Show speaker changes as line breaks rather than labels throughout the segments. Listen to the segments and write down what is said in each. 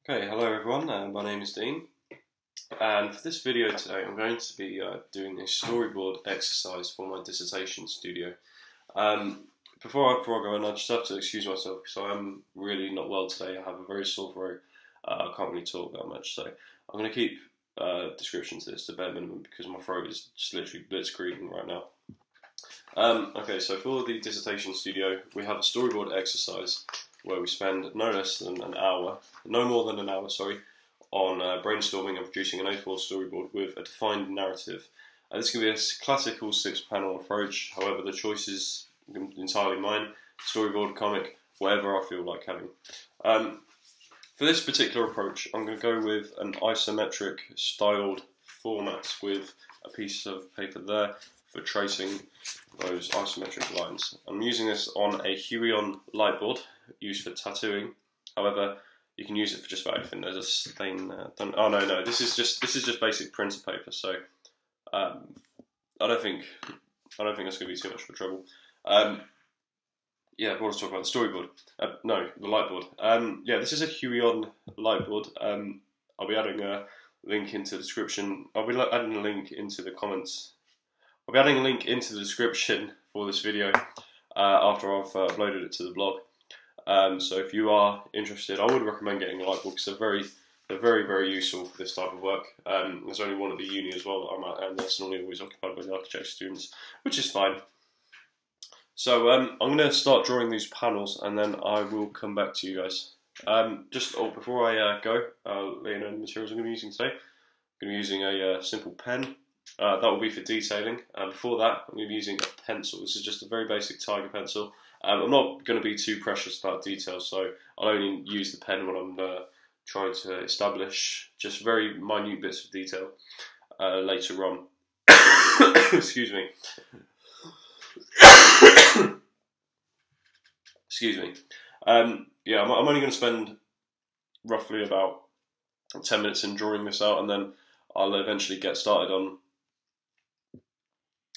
Okay, hello everyone, my name is Dean, and for this video today I'm going to be doing a storyboard exercise for my Dissertation Studio. Before I go on, I just have to excuse myself because I'm really not well today. I have a very sore throat, I can't really talk that much, so I'm going to keep description to this to bare minimum because my throat is just literally blitzkrieging right now. Okay, so for the Dissertation Studio we have a storyboard exercise where we spend no more than an hour, on brainstorming and producing an A4 storyboard with a defined narrative. This can be a classical 6-panel approach, however the choice is entirely mine, storyboard, comic, whatever I feel like having. For this particular approach, I'm going to go with an isometric styled format with a piece of paper there for tracing those isometric lines. I'm using this on a Huion light board used for tattooing. However, you can use it for just about anything. There's a stain. Oh no, this is just basic printer paper. So I don't think that's going to be too much of a trouble. Yeah, I want to talk about the storyboard. No, the light board. Yeah, this is a Huion light board. I'll be adding a link into the description. I'll be adding a link into the comments. I'll be adding a link into the description for this video after I've uploaded it to the blog. So if you are interested, I would recommend getting a light board because they're very useful for this type of work. There's only one at the uni as well that I'm at, and that's normally always occupied by the architecture students, which is fine. So I'm going to start drawing these panels, and then I will come back to you guys. Before I go, let you know the materials I'm going to be using today. I'm going to be using a simple pen. That will be for detailing. Before that, I'm going to be using a pencil. This is just a very basic tiger pencil. I'm not going to be too precious about details, so I'll only use the pen when I'm trying to establish just very minute bits of detail later on. Excuse me. Excuse me. Yeah, I'm only going to spend roughly about 10 minutes in drawing this out, and then I'll eventually get started on.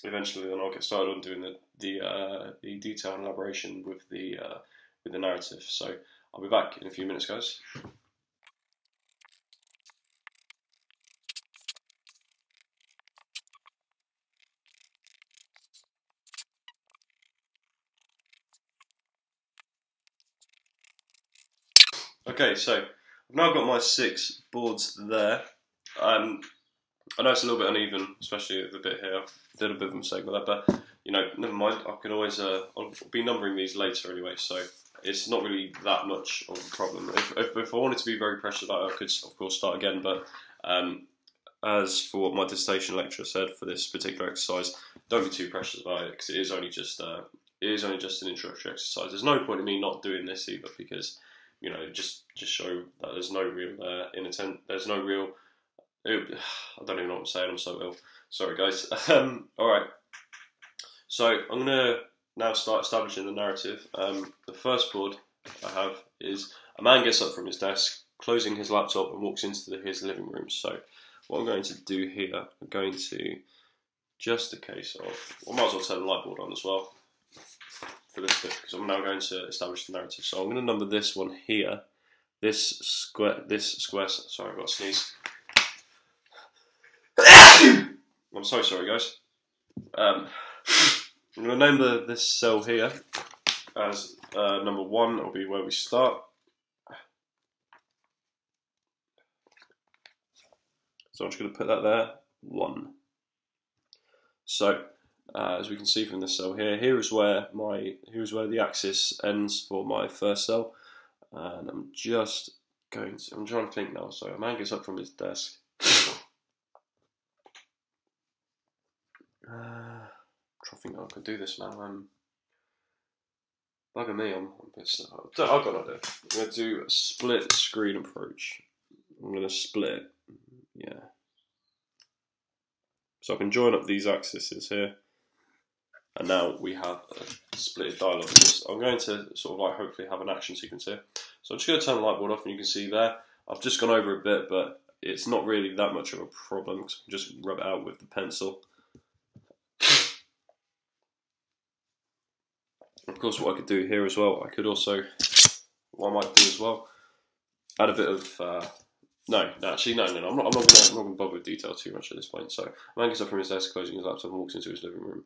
I'll get started on doing the detail and elaboration with the narrative. So I'll be back in a few minutes, guys. Okay, so I've now got my 6 boards there. I know it's a little bit uneven, especially at the bit here. I did a bit of a mistake with that, but you know, never mind. I can always I'll be numbering these later anyway, so it's not really that much of a problem. If I wanted to be very precious about it, I could of course start again. But as for what my dissertation lecturer said for this particular exercise, don't be too precious about it because it is only just an introductory exercise. There's no point in me not doing this either because you know just show that there's no real There's no real. I don't even know what I'm saying, I'm so ill. Sorry guys. Alright, so I'm going to now start establishing the narrative. The first board I have is a man gets up from his desk, closing his laptop and walks into his living room. So what I'm going to do here, I'm going to, just a case of, I might as well turn the light board on as well for this bit because I'm now going to establish the narrative. So I'm going to number this one here, this square, sorry I've got a sneeze. I'm so sorry guys. I'm going to name this cell here as number 1. That'll be where we start. So I'm just going to put that there, 1. So as we can see from this cell here is where the axis ends for my first cell, and I'm trying to think now. So a man gets up from his desk. I think I can do this now. Bugger me, I'm I've got an idea. I'm going to do a split screen approach. I'm going to split, yeah. So I can join up these axes here, and now we have a split dialogue. I'm going to sort of like hopefully have an action sequence here. So I'm just going to turn the light board off, and you can see there, I've just gone over a bit, but it's not really that much of a problem because I can just rub it out with the pencil. Of course, what I could do here as well, what I might do as well, add a bit of no. I'm not gonna bother with detail too much at this point. So, a man gets up from his desk, closing his laptop, and walks into his living room.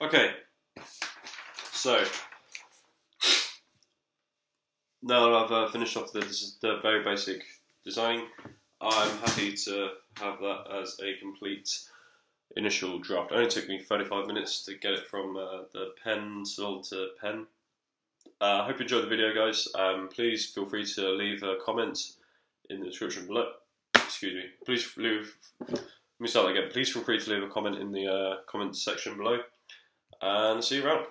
Okay, so now that I've finished off the very basic design, I'm happy to have that as a complete initial draft. It only took me 35 minutes to get it from the pencil to pen. I hope you enjoyed the video, guys. Please feel free to leave a comment in the description below. Excuse me. Let me start again. Please feel free to leave a comment in the comments section below. And see you around.